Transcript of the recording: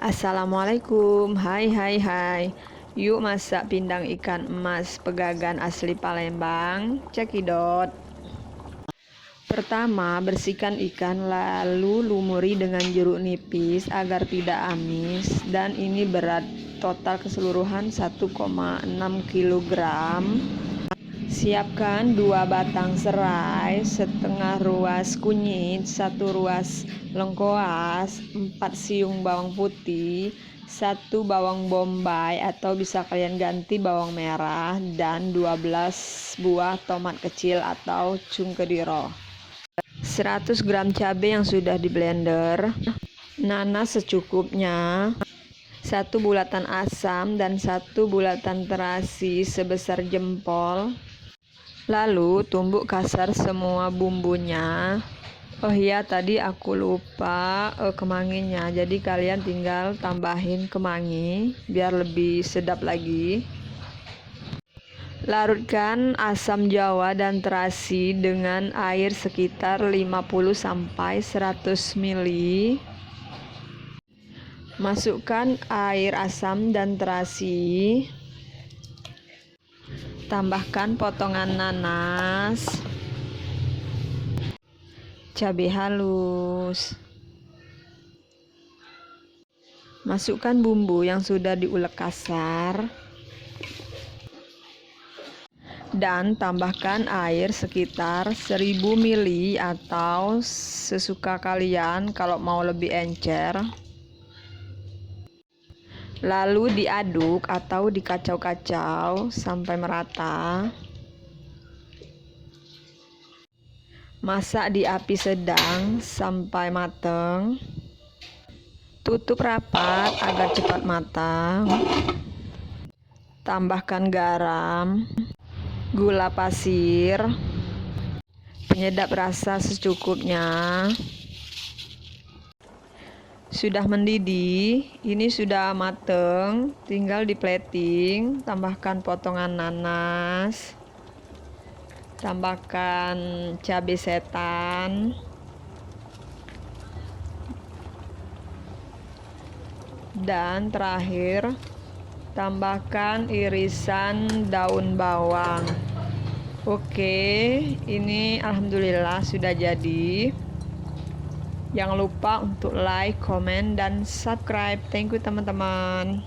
Assalamualaikum, hai hai hai. Yuk masak pindang ikan emas pegagan asli Palembang. Cekidot. Pertama, bersihkan ikan lalu lumuri dengan jeruk nipis agar tidak amis. Dan ini berat total keseluruhan 1,6 kg. Siapkan 2 batang serai, setengah ruas kunyit, 1 ruas lengkoas, 4 siung bawang putih, 1 bawang bombay atau bisa kalian ganti bawang merah, dan 12 buah tomat kecil atau cungkediro. 100 gram cabai yang sudah di blender, nanas secukupnya, 1 bulatan asam dan 1 bulatan terasi sebesar jempol. Lalu tumbuk kasar semua bumbunya. Oh iya, tadi aku lupa kemanginya. Jadi kalian tinggal tambahin kemangi biar lebih sedap lagi. Larutkan asam jawa dan terasi dengan air sekitar 50-100 ml. Masukkan air asam dan terasi. Tambahkan potongan nanas, cabai halus. Masukkan bumbu yang sudah diulek kasar. Dan tambahkan air sekitar 1000 ml atau sesuka kalian kalau mau lebih encer. Lalu diaduk atau dikacau-kacau sampai merata. Masak di api sedang sampai matang. Tutup rapat agar cepat matang. Tambahkan garam, gula pasir, penyedap rasa secukupnya. Sudah mendidih, ini sudah mateng, tinggal di plating. Tambahkan potongan nanas, tambahkan cabai setan, dan terakhir tambahkan irisan daun bawang. Oke, ini alhamdulillah sudah jadi. Jangan lupa untuk like, komen, dan subscribe. Thank you teman-teman.